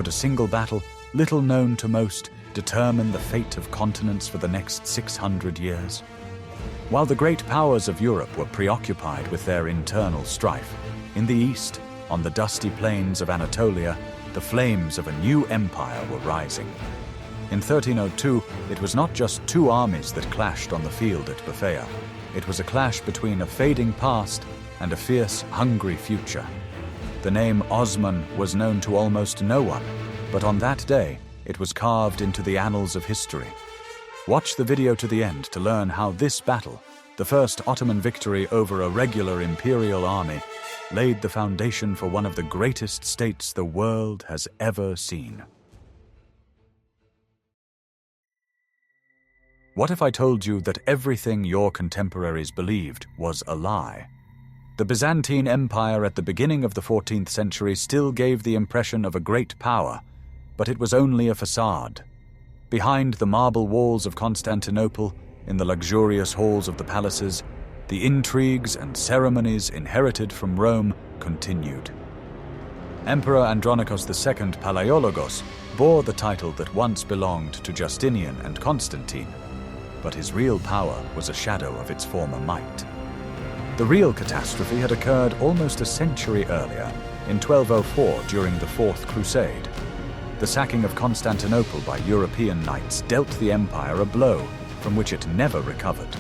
a single battle, little known to most, determine the fate of continents for the next 600 years? While the great powers of Europe were preoccupied with their internal strife, in the east, on the dusty plains of Anatolia, the flames of a new empire were rising. In 1302, it was not just two armies that clashed on the field at Bapheus. It was a clash between a fading past and a fierce, hungry future. The name Osman was known to almost no one, but on that day, it was carved into the annals of history. Watch the video to the end to learn how this battle, the first Ottoman victory over a regular imperial army, laid the foundation for one of the greatest states the world has ever seen. What if I told you that everything your contemporaries believed was a lie? The Byzantine Empire at the beginning of the 14th century still gave the impression of a great power, but it was only a facade. Behind the marble walls of Constantinople, in the luxurious halls of the palaces, the intrigues and ceremonies inherited from Rome continued. Emperor Andronikos II Palaiologos bore the title that once belonged to Justinian and Constantine, but his real power was a shadow of its former might. The real catastrophe had occurred almost a century earlier, in 1204 during the Fourth Crusade. The sacking of Constantinople by European knights dealt the empire a blow from which it never recovered.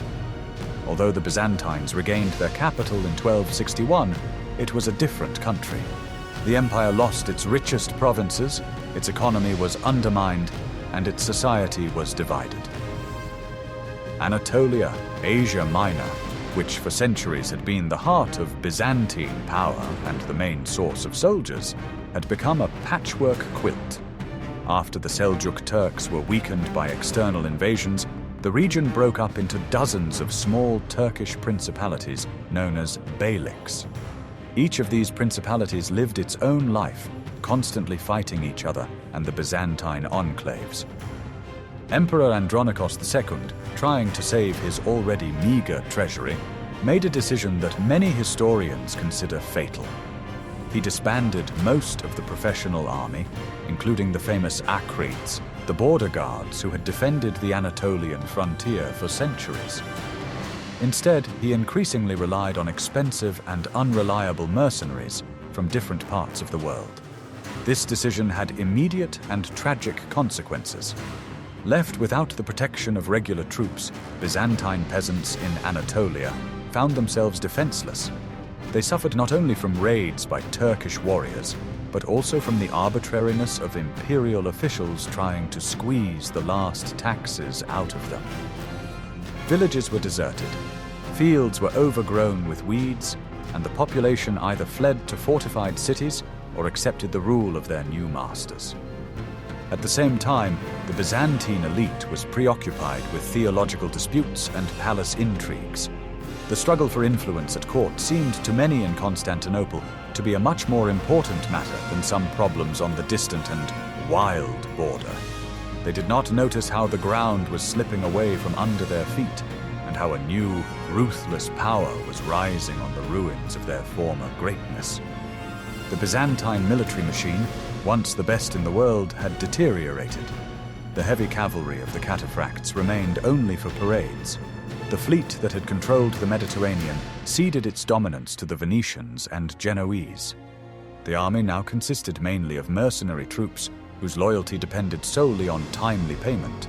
Although the Byzantines regained their capital in 1261, it was a different country. The empire lost its richest provinces, its economy was undermined, and its society was divided. Anatolia, Asia Minor, which for centuries had been the heart of Byzantine power and the main source of soldiers, had become a patchwork quilt. After the Seljuk Turks were weakened by external invasions, the region broke up into dozens of small Turkish principalities known as beyliks. Each of these principalities lived its own life, constantly fighting each other and the Byzantine enclaves. Emperor Andronikos II, trying to save his already meager treasury, made a decision that many historians consider fatal. He disbanded most of the professional army, including the famous Akrites, the border guards who had defended the Anatolian frontier for centuries. Instead, he increasingly relied on expensive and unreliable mercenaries from different parts of the world. This decision had immediate and tragic consequences. Left without the protection of regular troops, Byzantine peasants in Anatolia found themselves defenseless. They suffered not only from raids by Turkish warriors, but also from the arbitrariness of imperial officials trying to squeeze the last taxes out of them. Villages were deserted, fields were overgrown with weeds, and the population either fled to fortified cities or accepted the rule of their new masters. At the same time, the Byzantine elite was preoccupied with theological disputes and palace intrigues. The struggle for influence at court seemed to many in Constantinople to be a much more important matter than some problems on the distant and wild border. They did not notice how the ground was slipping away from under their feet and how a new, ruthless power was rising on the ruins of their former greatness. The Byzantine military machine, once the best in the world, had deteriorated. The heavy cavalry of the cataphracts remained only for parades. The fleet that had controlled the Mediterranean ceded its dominance to the Venetians and Genoese. The army now consisted mainly of mercenary troops whose loyalty depended solely on timely payment.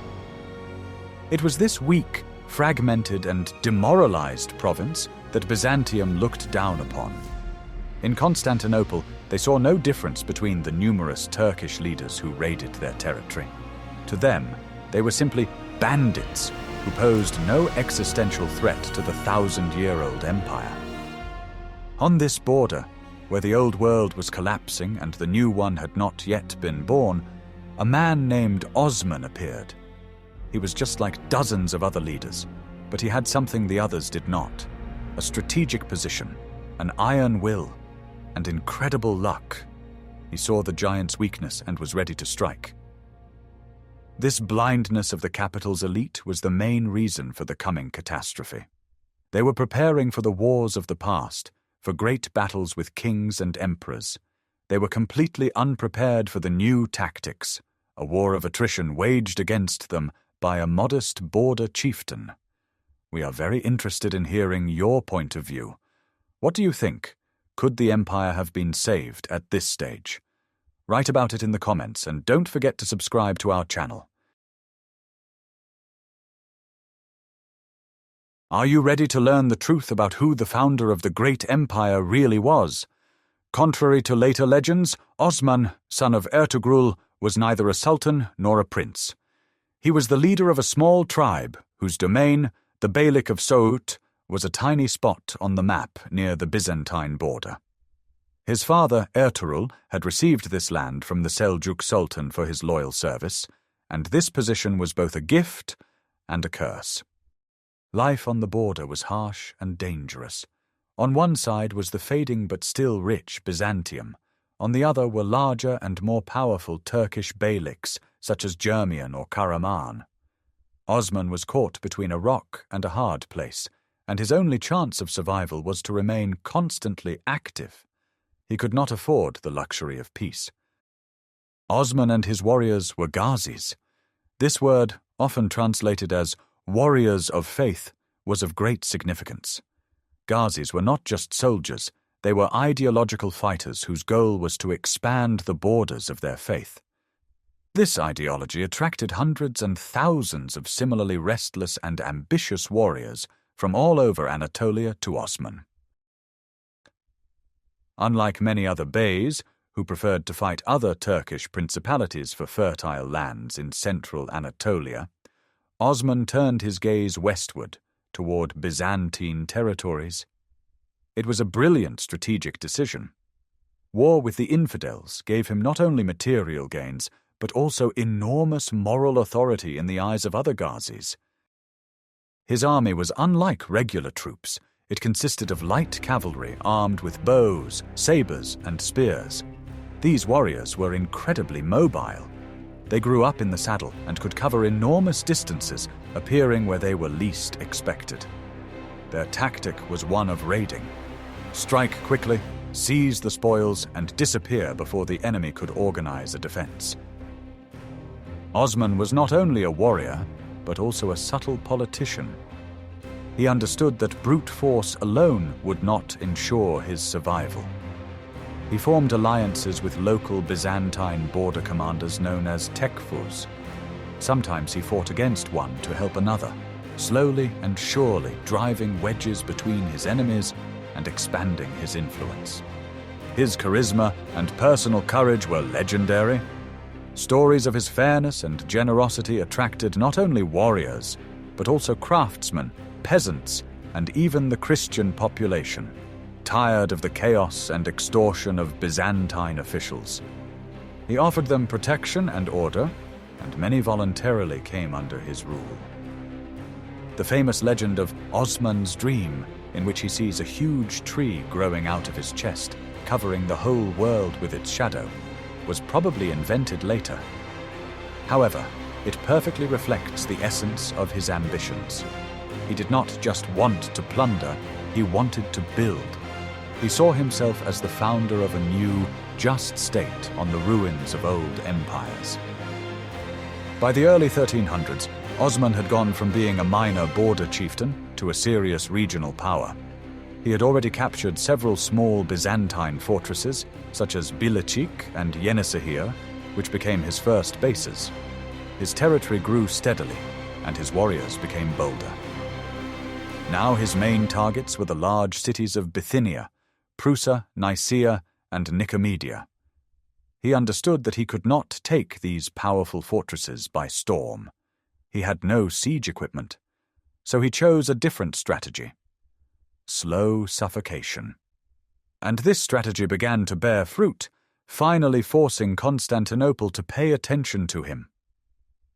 It was this weak, fragmented and demoralized province that Byzantium looked down upon. In Constantinople, they saw no difference between the numerous Turkish leaders who raided their territory. To them, they were simply bandits who posed no existential threat to the 1,000-year-old empire. On this border, where the old world was collapsing and the new one had not yet been born, a man named Osman appeared. He was just like dozens of other leaders, but he had something the others did not: a strategic position, an iron will, and incredible luck. He saw the giant's weakness and was ready to strike. This blindness of the capital's elite was the main reason for the coming catastrophe. They were preparing for the wars of the past, for great battles with kings and emperors. They were completely unprepared for the new tactics, a war of attrition waged against them by a modest border chieftain. We are very interested in hearing your point of view. What do you think? Could the empire have been saved at this stage? Write about it in the comments, and don't forget to subscribe to our channel. Are you ready to learn the truth about who the founder of the great empire really was? Contrary to later legends, Osman, son of Ertugrul, was neither a sultan nor a prince. He was the leader of a small tribe whose domain, the beylik of Sout, was a tiny spot on the map near the Byzantine border. His father, Ertugrul, had received this land from the Seljuk Sultan for his loyal service, and this position was both a gift and a curse. Life on the border was harsh and dangerous. On one side was the fading but still rich Byzantium. On the other were larger and more powerful Turkish beyliks, such as Jermian or Karaman. Osman was caught between a rock and a hard place, and his only chance of survival was to remain constantly active. He could not afford the luxury of peace. Osman and his warriors were ghazis. This word, often translated as warriors of faith, was of great significance. Ghazis were not just soldiers, they were ideological fighters whose goal was to expand the borders of their faith. This ideology attracted hundreds and thousands of similarly restless and ambitious warriors from all over Anatolia to Osman. Unlike many other beys, who preferred to fight other Turkish principalities for fertile lands in central Anatolia, Osman turned his gaze westward, toward Byzantine territories. It was a brilliant strategic decision. War with the infidels gave him not only material gains, but also enormous moral authority in the eyes of other ghazis. His army was unlike regular troops. It consisted of light cavalry armed with bows, sabers, and spears. These warriors were incredibly mobile. They grew up in the saddle and could cover enormous distances, appearing where they were least expected. Their tactic was one of raiding. Strike quickly, seize the spoils, and disappear before the enemy could organize a defense. Osman was not only a warrior, but also a subtle politician. He understood that brute force alone would not ensure his survival. He formed alliances with local Byzantine border commanders known as tekfurs. Sometimes he fought against one to help another, slowly and surely driving wedges between his enemies and expanding his influence. His charisma and personal courage were legendary. Stories of his fairness and generosity attracted not only warriors, but also craftsmen, peasants, and even the Christian population, tired of the chaos and extortion of Byzantine officials. He offered them protection and order, and many voluntarily came under his rule. The famous legend of Osman's dream, in which he sees a huge tree growing out of his chest, covering the whole world with its shadow, was probably invented later. However, it perfectly reflects the essence of his ambitions. He did not just want to plunder, he wanted to build. He saw himself as the founder of a new, just state on the ruins of old empires. By the early 1300s, Osman had gone from being a minor border chieftain to a serious regional power. He had already captured several small Byzantine fortresses, such as Beylik and Yenisehir, which became his first bases. His territory grew steadily, and his warriors became bolder. Now his main targets were the large cities of Bithynia, Prusa, Nicaea, and Nicomedia. He understood that he could not take these powerful fortresses by storm. He had no siege equipment, so he chose a different strategy: slow suffocation. And this strategy began to bear fruit, finally forcing Constantinople to pay attention to him.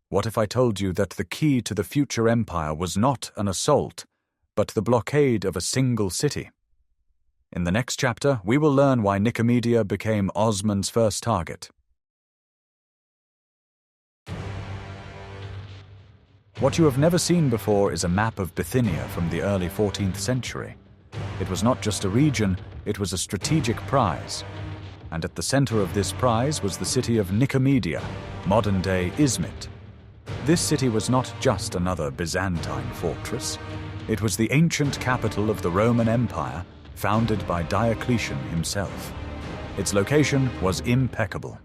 What if I told you that the key to the future empire was not an assault, but the blockade of a single city? In the next chapter, we will learn why Nicomedia became Osman's first target. What you have never seen before is a map of Bithynia from the early 14th century. It was not just a region, it was a strategic prize. and at the center of this prize was the city of Nicomedia, modern-day Izmit. This city was not just another Byzantine fortress. It was the ancient capital of the Roman Empire, founded by Diocletian himself. Its location was impeccable.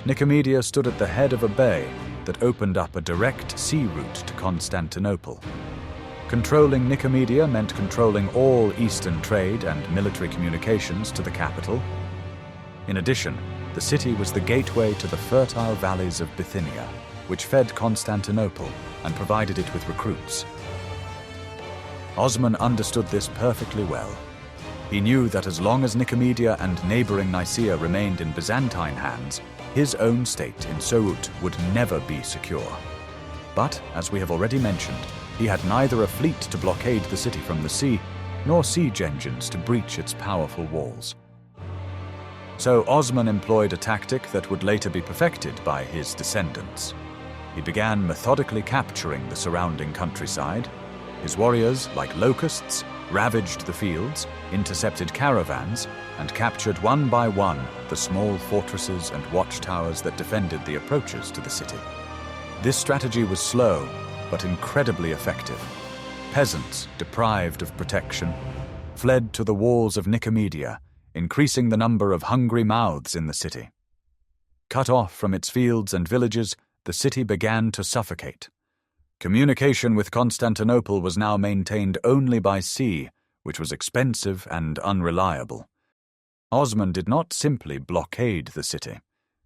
Nicomedia stood at the head of a bay that opened up a direct sea route to Constantinople. Controlling Nicomedia meant controlling all eastern trade and military communications to the capital. In addition, the city was the gateway to the fertile valleys of Bithynia, which fed Constantinople and provided it with recruits. Osman understood this perfectly well. He knew that as long as Nicomedia and neighboring Nicaea remained in Byzantine hands, his own state in Sout would never be secure. But, as we have already mentioned, he had neither a fleet to blockade the city from the sea, nor siege engines to breach its powerful walls. So Osman employed a tactic that would later be perfected by his descendants. He began methodically capturing the surrounding countryside. His warriors, like locusts, ravaged the fields, intercepted caravans, and captured one by one the small fortresses and watchtowers that defended the approaches to the city. This strategy was slow, but incredibly effective. Peasants, deprived of protection, fled to the walls of Nicomedia, increasing the number of hungry mouths in the city. Cut off from its fields and villages, the city began to suffocate. Communication with Constantinople was now maintained only by sea, which was expensive and unreliable. Osman did not simply blockade the city.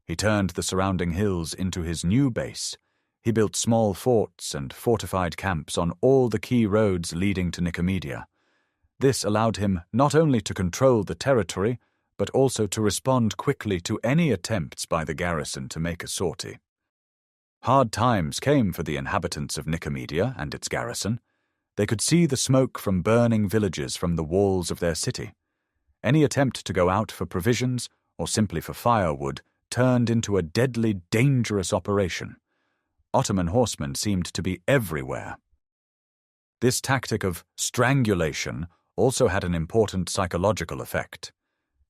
He turned the surrounding hills into his new base. He built small forts and fortified camps on all the key roads leading to Nicomedia. This allowed him not only to control the territory, but also to respond quickly to any attempts by the garrison to make a sortie. Hard times came for the inhabitants of Nicomedia and its garrison. They could see the smoke from burning villages from the walls of their city. Any attempt to go out for provisions, or simply for firewood, turned into a deadly, dangerous operation. Ottoman horsemen seemed to be everywhere. This tactic of strangulation also had an important psychological effect.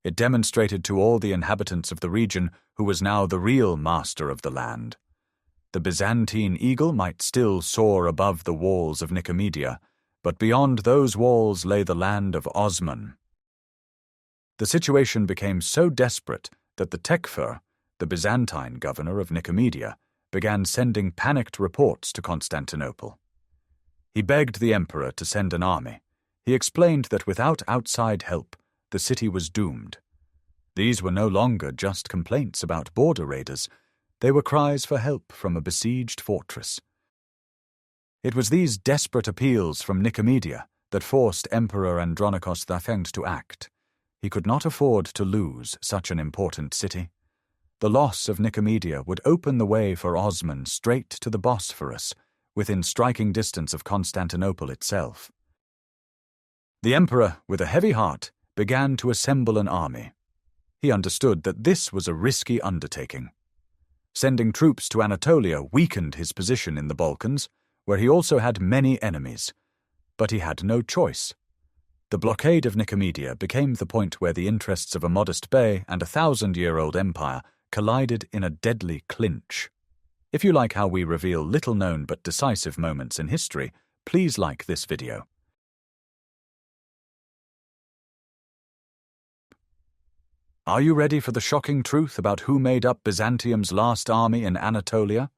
It demonstrated to all the inhabitants of the region who was now the real master of the land. The Byzantine eagle might still soar above the walls of Nicomedia, but beyond those walls lay the land of Osman. The situation became so desperate that the Tekfur, the Byzantine governor of Nicomedia, began sending panicked reports to Constantinople. He begged the emperor to send an army. He explained that without outside help, the city was doomed. These were no longer just complaints about border raiders. They were cries for help from a besieged fortress. It was these desperate appeals from Nicomedia that forced Emperor Andronikos II to act. He could not afford to lose such an important city. The loss of Nicomedia would open the way for Osman straight to the Bosphorus, within striking distance of Constantinople itself. The emperor, with a heavy heart, began to assemble an army. He understood that this was a risky undertaking. Sending troops to Anatolia weakened his position in the Balkans, where he also had many enemies. But he had no choice. The blockade of Nicomedia became the point where the interests of a modest bay and a 1,000-year-old empire collided in a deadly clinch. If you like how we reveal little-known but decisive moments in history, please like this video. Are you ready for the shocking truth about who made up Byzantium's last army in Anatolia?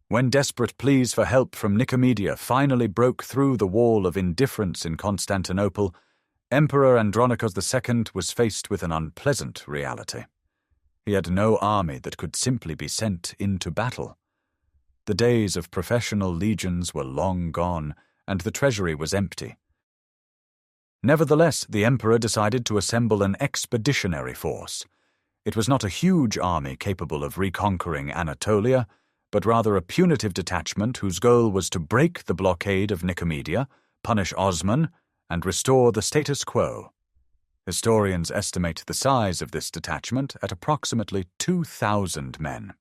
When desperate pleas for help from Nicomedia finally broke through the wall of indifference in Constantinople, Emperor Andronikos II was faced with an unpleasant reality. He had no army that could simply be sent into battle. The days of professional legions were long gone, and the treasury was empty. Nevertheless, the emperor decided to assemble an expeditionary force. It was not a huge army capable of reconquering Anatolia, but rather a punitive detachment whose goal was to break the blockade of Nicomedia, punish Osman, and restore the status quo. Historians estimate the size of this detachment at approximately 2,000 men.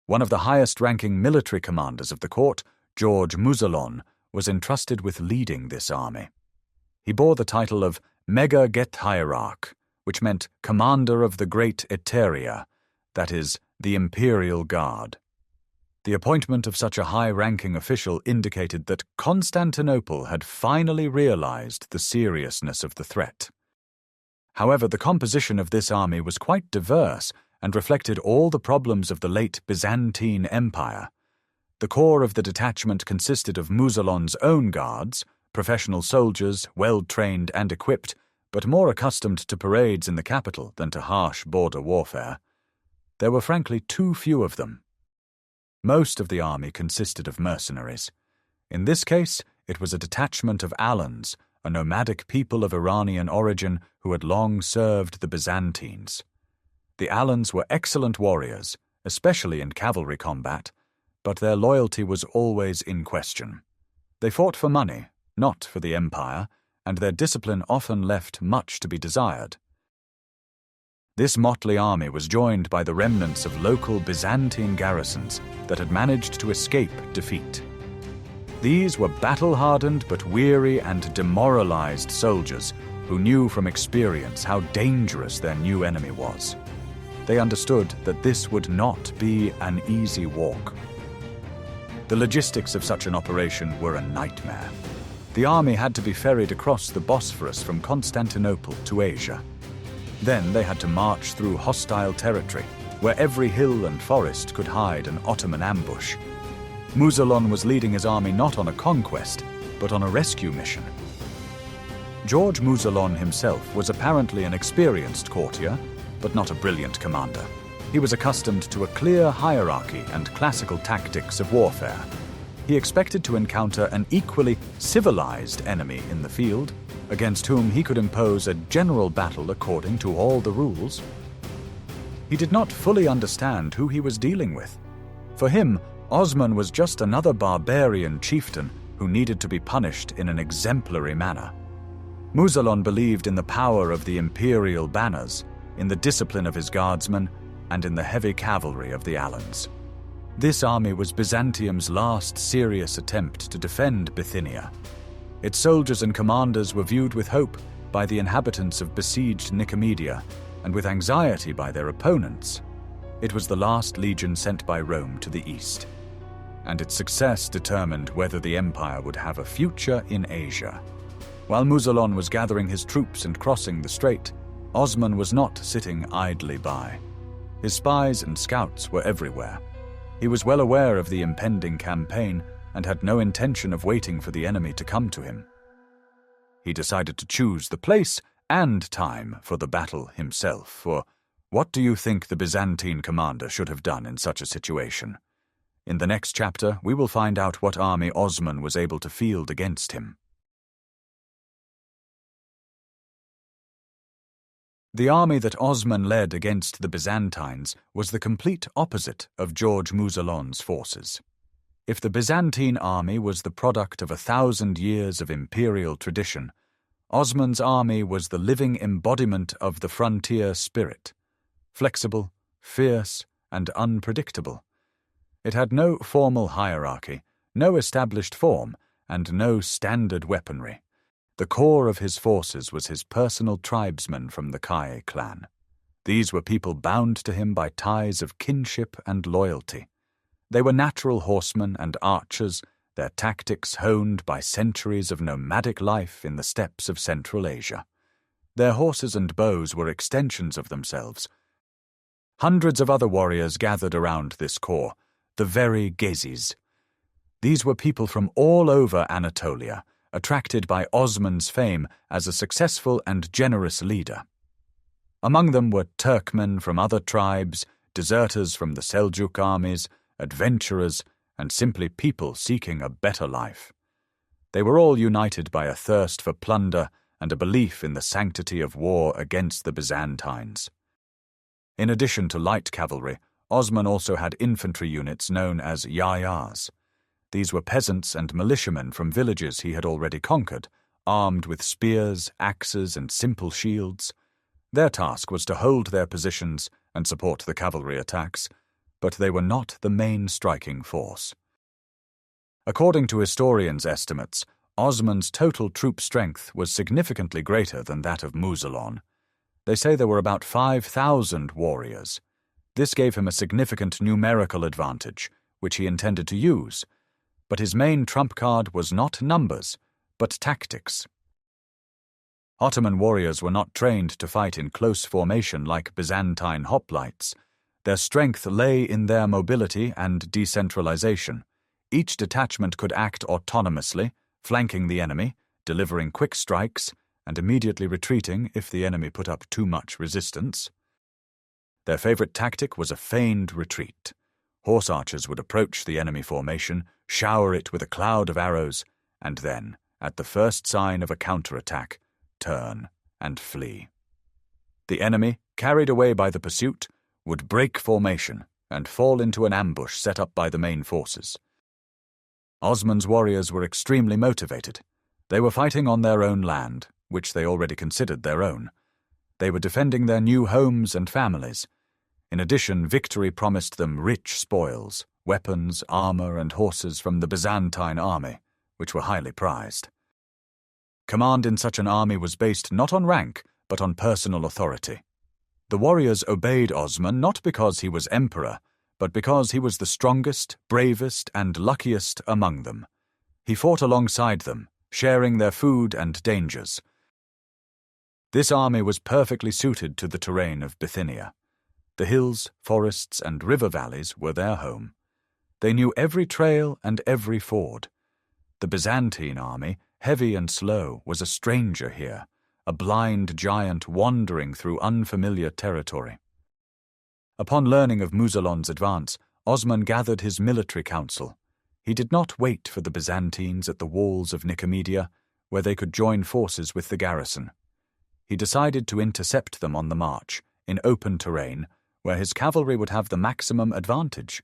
One of the highest-ranking military commanders of the court, George Musalon, was entrusted with leading this army. He bore the title of Mega Get Hierarch, which meant commander of the Great Eteria, that is, the Imperial Guard. The appointment of such a high-ranking official indicated that Constantinople had finally realized the seriousness of the threat. However, the composition of this army was quite diverse and reflected all the problems of the late Byzantine Empire. The core of the detachment consisted of Musalon's own guards, professional soldiers, well-trained and equipped, but more accustomed to parades in the capital than to harsh border warfare. There were frankly too few of them. Most of the army consisted of mercenaries. In this case, it was a detachment of Alans, a nomadic people of Iranian origin who had long served the Byzantines. The Alans were excellent warriors, especially in cavalry combat, but their loyalty was always in question. They fought for money, not for the empire, and their discipline often left much to be desired. This motley army was joined by the remnants of local Byzantine garrisons that had managed to escape defeat. These were battle-hardened but weary and demoralized soldiers who knew from experience how dangerous their new enemy was. They understood that this would not be an easy walk. The logistics of such an operation were a nightmare. The army had to be ferried across the Bosphorus from Constantinople to Asia. Then they had to march through hostile territory, where every hill and forest could hide an Ottoman ambush. Musalon was leading his army not on a conquest, but on a rescue mission. George Musalon himself was apparently an experienced courtier, but not a brilliant commander. He was accustomed to a clear hierarchy and classical tactics of warfare. He expected to encounter an equally civilized enemy in the field, against whom he could impose a general battle according to all the rules. He did not fully understand who he was dealing with. For him, Osman was just another barbarian chieftain who needed to be punished in an exemplary manner. Musalon believed in the power of the imperial banners, in the discipline of his guardsmen, and in the heavy cavalry of the Alans. This army was Byzantium's last serious attempt to defend Bithynia. Its soldiers and commanders were viewed with hope by the inhabitants of besieged Nicomedia and with anxiety by their opponents. It was the last legion sent by Rome to the east, and its success determined whether the empire would have a future in Asia. While Musalon was gathering his troops and crossing the strait, Osman was not sitting idly by. His spies and scouts were everywhere. He was well aware of the impending campaign and had no intention of waiting for the enemy to come to him. He decided to choose the place and time for the battle himself, for what do you think the Byzantine commander should have done in such a situation? In the next chapter, we will find out what army Osman was able to field against him. The army that Osman led against the Byzantines was the complete opposite of George Musalon's forces. If the Byzantine army was the product of 1,000 years of imperial tradition, Osman's army was the living embodiment of the frontier spirit, flexible, fierce, and unpredictable. It had no formal hierarchy, no established form, and no standard weaponry. The core of his forces was his personal tribesmen from the Kai clan. These were people bound to him by ties of kinship and loyalty. They were natural horsemen and archers, their tactics honed by centuries of nomadic life in the steppes of Central Asia. Their horses and bows were extensions of themselves. Hundreds of other warriors gathered around this core, the very ghazis. These were people from all over Anatolia, attracted by Osman's fame as a successful and generous leader. Among them were Turkmen from other tribes, deserters from the Seljuk armies, adventurers, and simply people seeking a better life. They were all united by a thirst for plunder and a belief in the sanctity of war against the Byzantines. In addition to light cavalry, Osman also had infantry units known as yayas. These were peasants and militiamen from villages he had already conquered, armed with spears, axes, and simple shields. Their task was to hold their positions and support the cavalry attacks, but they were not the main striking force. According to historians' estimates, Osman's total troop strength was significantly greater than that of Musalon. They say there were about 5,000 warriors. This gave him a significant numerical advantage, which he intended to use. But his main trump card was not numbers, but tactics. Ottoman warriors were not trained to fight in close formation like Byzantine hoplites. Their strength lay in their mobility and decentralization. Each detachment could act autonomously, flanking the enemy, delivering quick strikes, and immediately retreating if the enemy put up too much resistance. Their favorite tactic was a feigned retreat. Horse archers would approach the enemy formation, shower it with a cloud of arrows, and then, at the first sign of a counterattack, turn and flee. The enemy, carried away by the pursuit, would break formation and fall into an ambush set up by the main forces. Osman's warriors were extremely motivated. They were fighting on their own land, which they already considered their own. They were defending their new homes and families. In addition, victory promised them rich spoils, weapons, armor, and horses from the Byzantine army, which were highly prized. Command in such an army was based not on rank, but on personal authority. The warriors obeyed Osman not because he was emperor, but because he was the strongest, bravest, and luckiest among them. He fought alongside them, sharing their food and dangers. This army was perfectly suited to the terrain of Bithynia. The hills, forests, and river valleys were their home. They knew every trail and every ford. The Byzantine army, heavy and slow, was a stranger here, a blind giant wandering through unfamiliar territory. Upon learning of Muzalon's advance, Osman gathered his military council. He did not wait for the Byzantines at the walls of Nicomedia, where they could join forces with the garrison. He decided to intercept them on the march, in open terrain, where his cavalry would have the maximum advantage.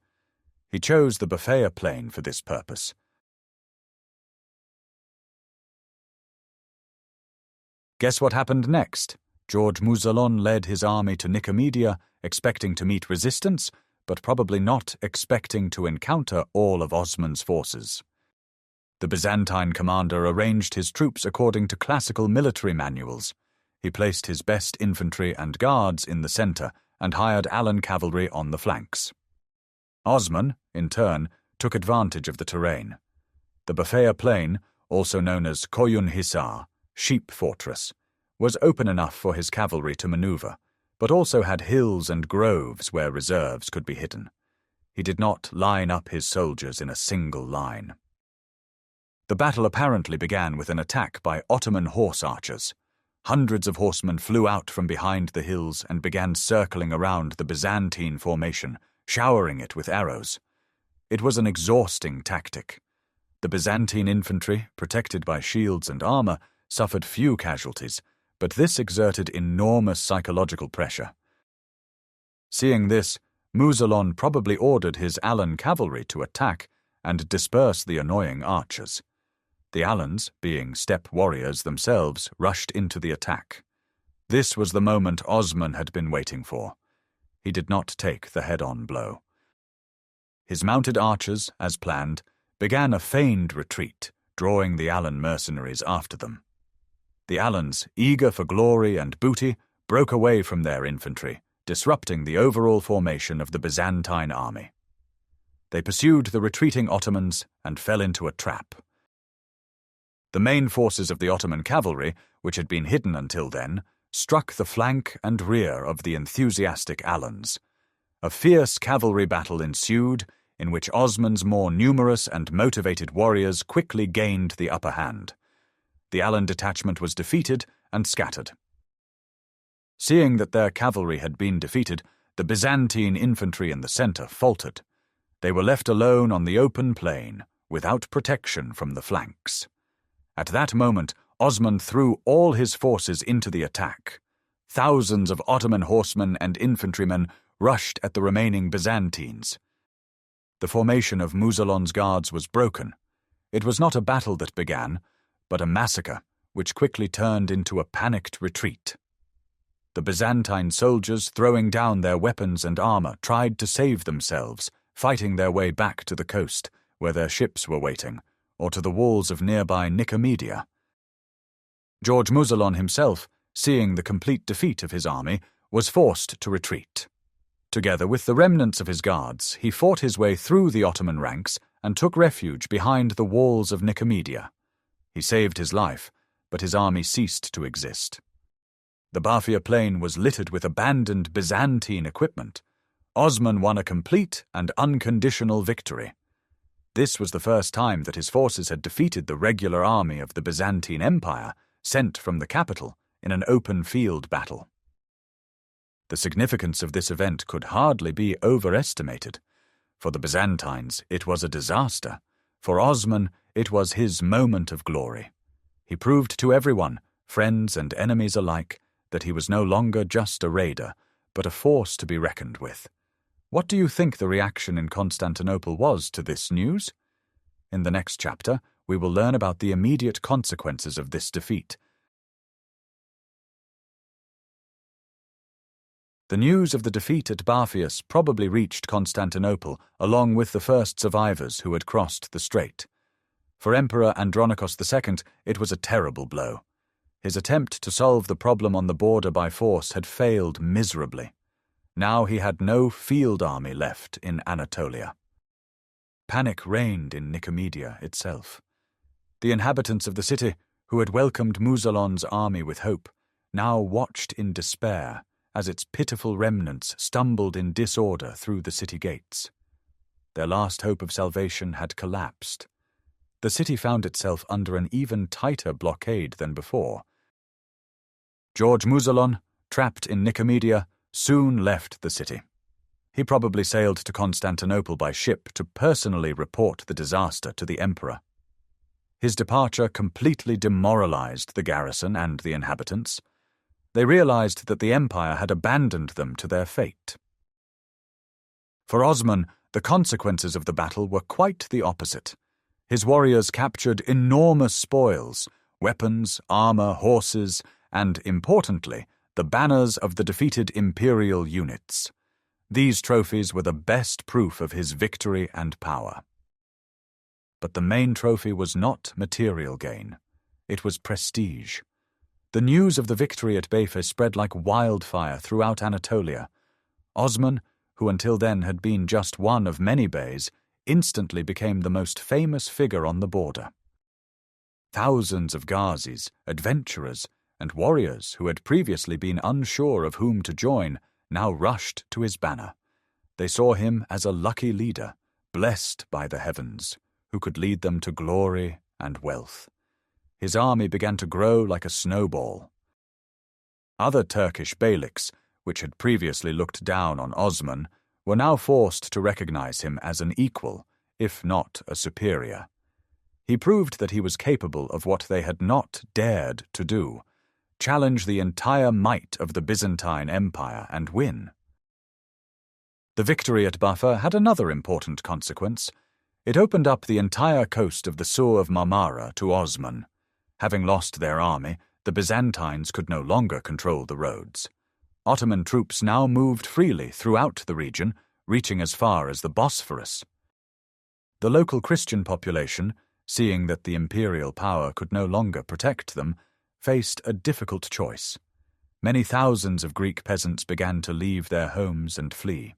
He chose the Bapheus plain for this purpose. Guess what happened next? George Muzalon led his army to Nicomedia, expecting to meet resistance, but probably not expecting to encounter all of Osman's forces. The Byzantine commander arranged his troops according to classical military manuals. He placed his best infantry and guards in the center and hired Alan cavalry on the flanks. Osman, in turn, took advantage of the terrain. The Bapheus plain, also known as Koyun Hisar, Sheep Fortress, was open enough for his cavalry to maneuver, but also had hills and groves where reserves could be hidden. He did not line up his soldiers in a single line. The battle apparently began with an attack by Ottoman horse archers. Hundreds of horsemen flew out from behind the hills and began circling around the Byzantine formation, showering it with arrows. It was an exhausting tactic. The Byzantine infantry, protected by shields and armor, suffered few casualties, but this exerted enormous psychological pressure. Seeing this, Muzalon probably ordered his Alan cavalry to attack and disperse the annoying archers. The Alans, being steppe warriors themselves, rushed into the attack. This was the moment Osman had been waiting for. He did not take the head-on blow. His mounted archers, as planned, began a feigned retreat, drawing the Alan mercenaries after them. The Alans, eager for glory and booty, broke away from their infantry, disrupting the overall formation of the Byzantine army. They pursued the retreating Ottomans and fell into a trap. The main forces of the Ottoman cavalry, which had been hidden until then, struck the flank and rear of the enthusiastic Alans. A fierce cavalry battle ensued, in which Osman's more numerous and motivated warriors quickly gained the upper hand. The Alan detachment was defeated and scattered. Seeing that their cavalry had been defeated, the Byzantine infantry in the center faltered. They were left alone on the open plain, without protection from the flanks. At that moment, Osman threw all his forces into the attack. Thousands of Ottoman horsemen and infantrymen rushed at the remaining Byzantines. The formation of Muzalon's guards was broken. It was not a battle that began, but a massacre, which quickly turned into a panicked retreat. The Byzantine soldiers, throwing down their weapons and armor, tried to save themselves, fighting their way back to the coast, where their ships were waiting, or to the walls of nearby Nicomedia. George Muzalon himself, seeing the complete defeat of his army, was forced to retreat. Together with the remnants of his guards, he fought his way through the Ottoman ranks and took refuge behind the walls of Nicomedia. He saved his life, but his army ceased to exist. The Bapheus plain was littered with abandoned Byzantine equipment. Osman won a complete and unconditional victory. This was the first time that his forces had defeated the regular army of the Byzantine Empire, sent from the capital, in an open field battle. The significance of this event could hardly be overestimated. For the Byzantines, it was a disaster. For Osman, it was his moment of glory. He proved to everyone, friends and enemies alike, that he was no longer just a raider, but a force to be reckoned with. What do you think the reaction in Constantinople was to this news? In the next chapter, we will learn about the immediate consequences of this defeat. The news of the defeat at Bapheus probably reached Constantinople along with the first survivors who had crossed the strait. For Emperor Andronicus II, it was a terrible blow. His attempt to solve the problem on the border by force had failed miserably. Now he had no field army left in Anatolia. Panic reigned in Nicomedia itself. The inhabitants of the city, who had welcomed Muzalon's army with hope, now watched in despair as its pitiful remnants stumbled in disorder through the city gates. Their last hope of salvation had collapsed. The city found itself under an even tighter blockade than before. George Muzalon, trapped in Nicomedia, soon left the city. He probably sailed to Constantinople by ship to personally report the disaster to the emperor. His departure completely demoralized the garrison and the inhabitants. They realized that the empire had abandoned them to their fate. For Osman, the consequences of the battle were quite the opposite. His warriors captured enormous spoils, weapons, armor, horses, and, importantly, the banners of the defeated imperial units. These trophies were the best proof of his victory and power. But the main trophy was not material gain. It was prestige. The news of the victory at Bapheus spread like wildfire throughout Anatolia. Osman, who until then had been just one of many beys, instantly became the most famous figure on the border. Thousands of ghazis, adventurers, and warriors who had previously been unsure of whom to join now rushed to his banner. They saw him as a lucky leader, blessed by the heavens, who could lead them to glory and wealth. His army began to grow like a snowball. Other Turkish beyliks, which had previously looked down on Osman, were now forced to recognize him as an equal, if not a superior. He proved that he was capable of what they had not dared to do: challenge the entire might of the Byzantine Empire and win. The victory at Bapheus had another important consequence. It opened up the entire coast of the Sur of Marmara to Osman. Having lost their army, the Byzantines could no longer control the roads. Ottoman troops now moved freely throughout the region, reaching as far as the Bosphorus. The local Christian population, seeing that the imperial power could no longer protect them, faced a difficult choice. Many thousands of Greek peasants began to leave their homes and flee.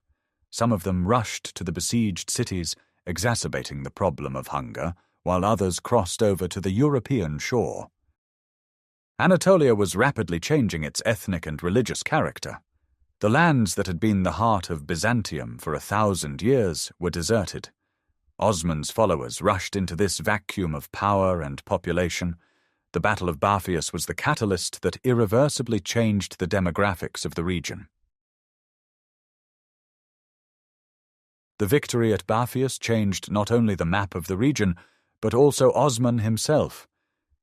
Some of them rushed to the besieged cities, exacerbating the problem of hunger, while others crossed over to the European shore. Anatolia was rapidly changing its ethnic and religious character. The lands that had been the heart of Byzantium for 1,000 years were deserted. Osman's followers rushed into this vacuum of power and population. The Battle of Bapheus was the catalyst that irreversibly changed the demographics of the region. The victory at Bapheus changed not only the map of the region, but also Osman himself.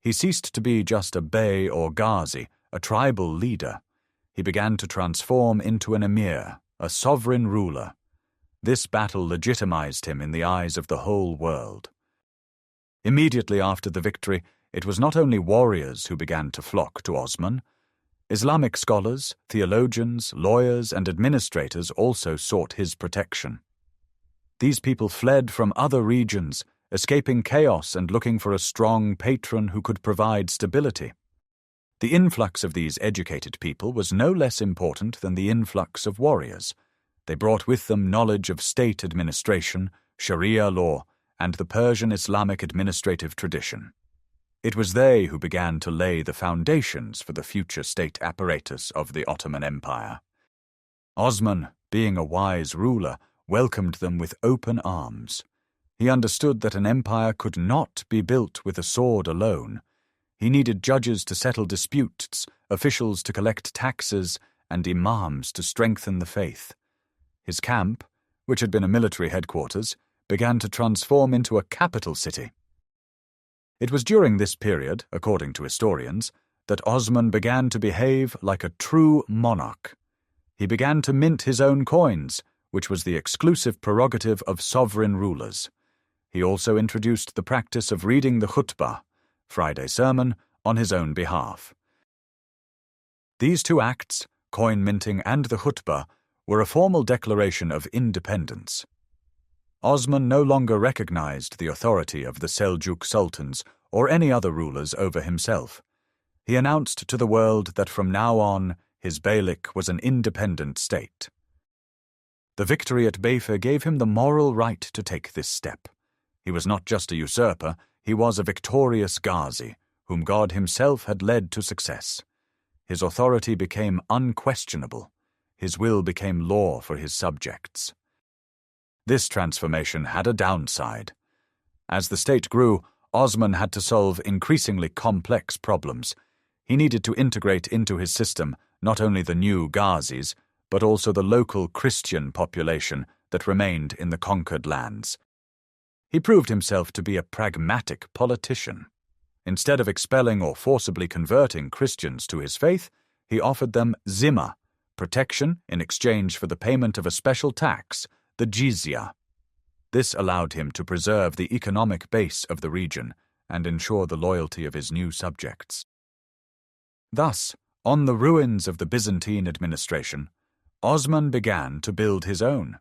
He ceased to be just a bey or ghazi, a tribal leader. He began to transform into an emir, a sovereign ruler. This battle legitimized him in the eyes of the whole world. Immediately after the victory, it was not only warriors who began to flock to Osman. Islamic scholars, theologians, lawyers, and administrators also sought his protection. These people fled from other regions, escaping chaos and looking for a strong patron who could provide stability. The influx of these educated people was no less important than the influx of warriors. They brought with them knowledge of state administration, Sharia law, and the Persian Islamic administrative tradition. It was they who began to lay the foundations for the future state apparatus of the Ottoman Empire. Osman, being a wise ruler, welcomed them with open arms. He understood that an empire could not be built with a sword alone. He needed judges to settle disputes, officials to collect taxes, and imams to strengthen the faith. His camp, which had been a military headquarters, began to transform into a capital city. It was during this period, according to historians, that Osman began to behave like a true monarch. He began to mint his own coins, which was the exclusive prerogative of sovereign rulers. He also introduced the practice of reading the khutbah, Friday sermon, on his own behalf. These two acts, coin minting and the khutbah, were a formal declaration of independence. Osman no longer recognized the authority of the Seljuk sultans or any other rulers over himself. He announced to the world that from now on his beylik was an independent state. The victory at Bapheus gave him the moral right to take this step. He was not just a usurper, he was a victorious ghazi, whom God himself had led to success. His authority became unquestionable. His will became law for his subjects. This transformation had a downside. As the state grew, Osman had to solve increasingly complex problems. He needed to integrate into his system not only the new ghazis, but also the local Christian population that remained in the conquered lands. He proved himself to be a pragmatic politician. Instead of expelling or forcibly converting Christians to his faith, he offered them zimma, protection in exchange for the payment of a special tax, the jizya. This allowed him to preserve the economic base of the region and ensure the loyalty of his new subjects. Thus, on the ruins of the Byzantine administration, Osman began to build his own.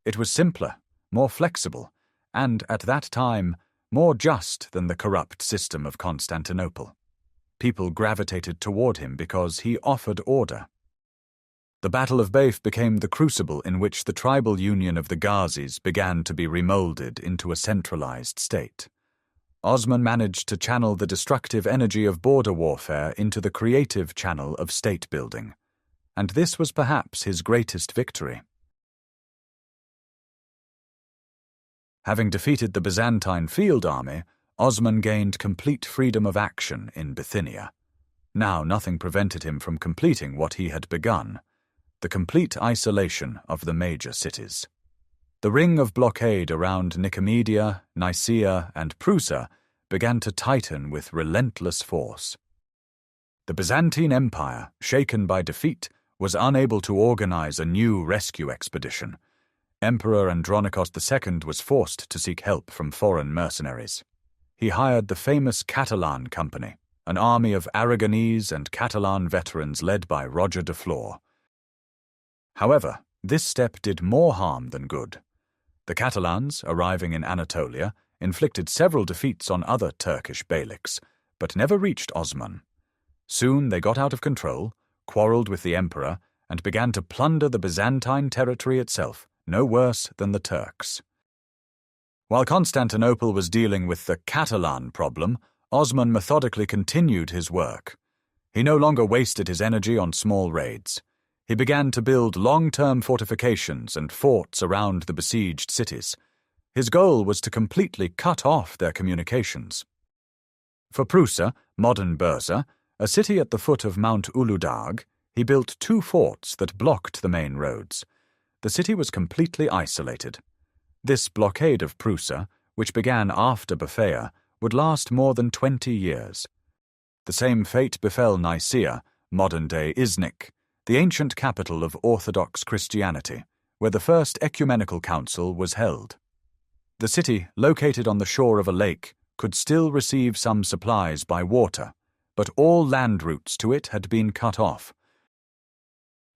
It was simpler, more flexible, and, at that time, more just than the corrupt system of Constantinople. People gravitated toward him because he offered order. The Battle of Bapheus became the crucible in which the tribal union of the ghazis began to be remolded into a centralized state. Osman managed to channel the destructive energy of border warfare into the creative channel of state building, and this was perhaps his greatest victory. Having defeated the Byzantine field army, Osman gained complete freedom of action in Bithynia. Now nothing prevented him from completing what he had begun, the complete isolation of the major cities. The ring of blockade around Nicomedia, Nicaea, and Prusa began to tighten with relentless force. The Byzantine Empire, shaken by defeat, was unable to organize a new rescue expedition. Emperor Andronikos II was forced to seek help from foreign mercenaries. He hired the famous Catalan Company, an army of Aragonese and Catalan veterans led by Roger de Flor. However, this step did more harm than good. The Catalans, arriving in Anatolia, inflicted several defeats on other Turkish beyliks, but never reached Osman. Soon they got out of control, quarreled with the emperor, and began to plunder the Byzantine territory itself, no worse than the Turks. While Constantinople was dealing with the Catalan problem, Osman methodically continued his work. He no longer wasted his energy on small raids. He began to build long-term fortifications and forts around the besieged cities. His goal was to completely cut off their communications. For Prusa, modern Bursa, a city at the foot of Mount Uludag, he built 2 forts that blocked the main roads. The city was completely isolated. This blockade of Prusa, which began after Bapheus, would last more than 20 years. The same fate befell Nicaea, modern-day Iznik, the ancient capital of Orthodox Christianity, where the first ecumenical council was held. The city, located on the shore of a lake, could still receive some supplies by water, but all land routes to it had been cut off.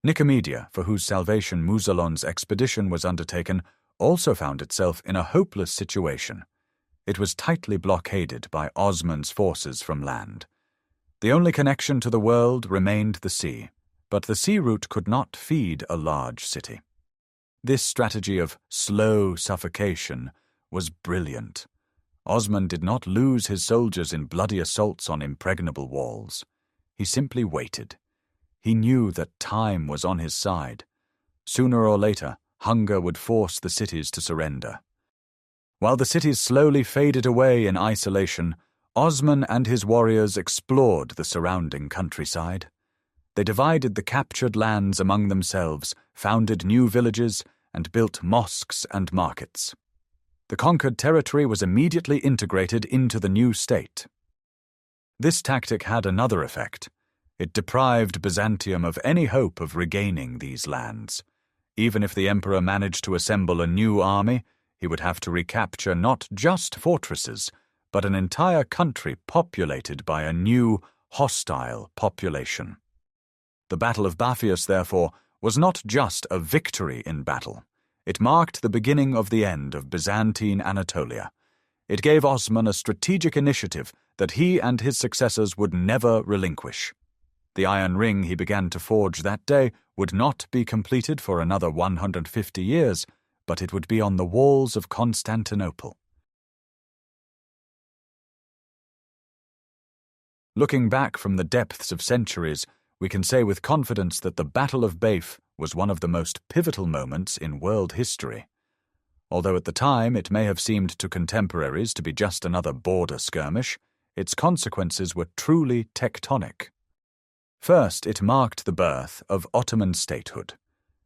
Nicomedia, for whose salvation Musalon's expedition was undertaken, also found itself in a hopeless situation. It was tightly blockaded by Osman's forces from land. The only connection to the world remained the sea, but the sea route could not feed a large city. This strategy of slow suffocation was brilliant. Osman did not lose his soldiers in bloody assaults on impregnable walls. He simply waited. He knew that time was on his side. Sooner or later, hunger would force the cities to surrender. While the cities slowly faded away in isolation, Osman and his warriors explored the surrounding countryside. They divided the captured lands among themselves, founded new villages, and built mosques and markets. The conquered territory was immediately integrated into the new state. This tactic had another effect. It deprived Byzantium of any hope of regaining these lands. Even if the emperor managed to assemble a new army, he would have to recapture not just fortresses, but an entire country populated by a new, hostile population. The Battle of Bapheus, therefore, was not just a victory in battle. It marked the beginning of the end of Byzantine Anatolia. It gave Osman a strategic initiative that he and his successors would never relinquish. The iron ring he began to forge that day would not be completed for another 150 years, but it would be on the walls of Constantinople. Looking back from the depths of centuries, we can say with confidence that the Battle of Bapheus was one of the most pivotal moments in world history. Although at the time it may have seemed to contemporaries to be just another border skirmish, its consequences were truly tectonic. First, it marked the birth of Ottoman statehood.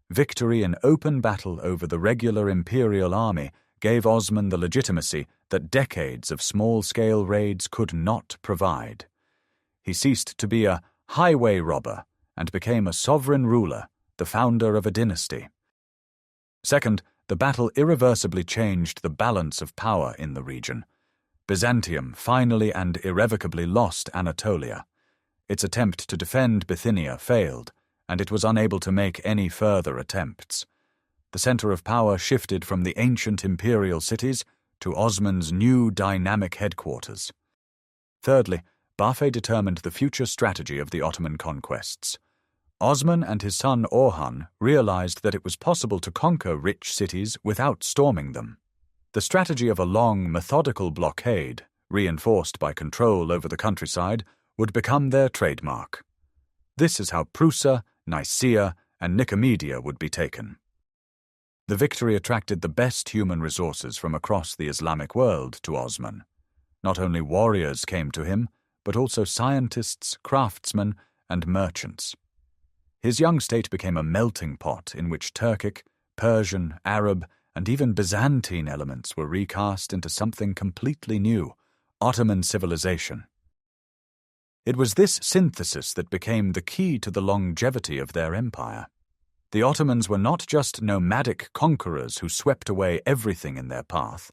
Victory in open battle over the regular imperial army gave Osman the legitimacy that decades of small-scale raids could not provide. He ceased to be a highway robber and became a sovereign ruler, the founder of a dynasty. Second, the battle irreversibly changed the balance of power in the region. Byzantium finally and irrevocably lost Anatolia. Its attempt to defend Bithynia failed, and it was unable to make any further attempts. The center of power shifted from the ancient imperial cities to Osman's new dynamic headquarters. Thirdly, Bapheus determined the future strategy of the Ottoman conquests. Osman and his son Orhan realized that it was possible to conquer rich cities without storming them. The strategy of a long, methodical blockade, reinforced by control over the countryside, would become their trademark. This is how Prusa, Nicaea, and Nicomedia would be taken. The victory attracted the best human resources from across the Islamic world to Osman. Not only warriors came to him, but also scientists, craftsmen, and merchants. His young state became a melting pot in which Turkic, Persian, Arab, and even Byzantine elements were recast into something completely new, Ottoman civilization. It was this synthesis that became the key to the longevity of their empire. The Ottomans were not just nomadic conquerors who swept away everything in their path.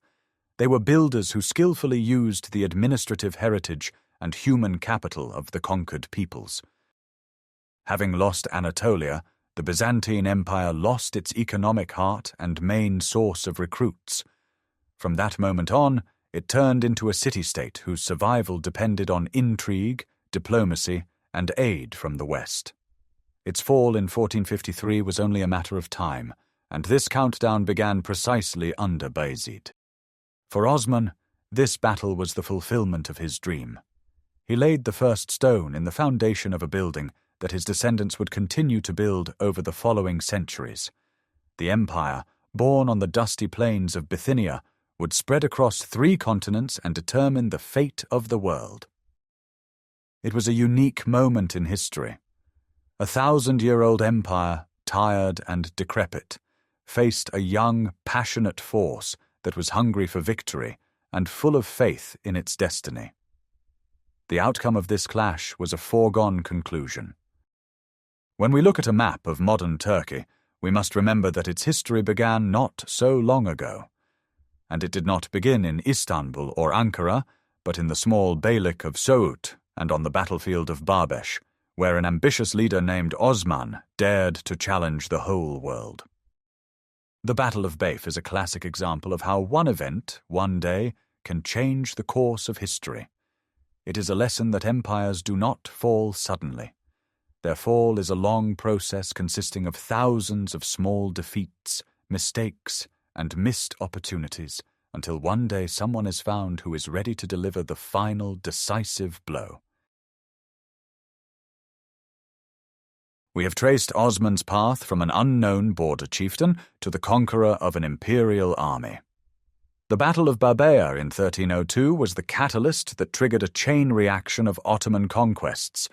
They were builders who skillfully used the administrative heritage and human capital of the conquered peoples. Having lost Anatolia, the Byzantine Empire lost its economic heart and main source of recruits. From that moment on, it turned into a city-state whose survival depended on intrigue, diplomacy, and aid from the West. Its fall in 1453 was only a matter of time, and this countdown began precisely under Bayezid. For Osman, this battle was the fulfillment of his dream. He laid the first stone in the foundation of a building that his descendants would continue to build over the following centuries. The empire, born on the dusty plains of Bithynia, would spread across 3 continents and determine the fate of the world. It was a unique moment in history. A 1,000-year-old empire, tired and decrepit, faced a young, passionate force that was hungry for victory and full of faith in its destiny. The outcome of this clash was a foregone conclusion. When we look at a map of modern Turkey, we must remember that its history began not so long ago. And it did not begin in Istanbul or Ankara, but in the small beylik of Söğüt and on the battlefield of Barbeş, where an ambitious leader named Osman dared to challenge the whole world. The Battle of Bapheus is a classic example of how one event, one day, can change the course of history. It is a lesson that empires do not fall suddenly. Their fall is a long process consisting of thousands of small defeats, mistakes, and missed opportunities, until one day someone is found who is ready to deliver the final decisive blow. We have traced Osman's path from an unknown border chieftain to the conqueror of an imperial army. The Battle of Bapheus in 1302 was the catalyst that triggered a chain reaction of Ottoman conquests.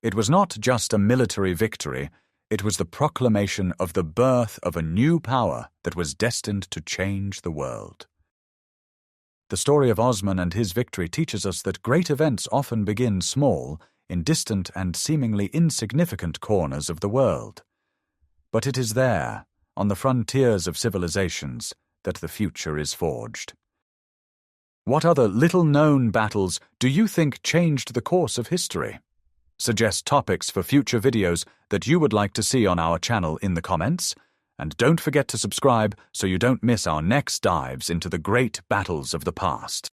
It was not just a military victory, it was the proclamation of the birth of a new power that was destined to change the world. The story of Osman and his victory teaches us that great events often begin small, in distant and seemingly insignificant corners of the world. But it is there, on the frontiers of civilizations, that the future is forged. What other little-known battles do you think changed the course of history? Suggest topics for future videos that you would like to see on our channel in the comments, and don't forget to subscribe so you don't miss our next dives into the great battles of the past.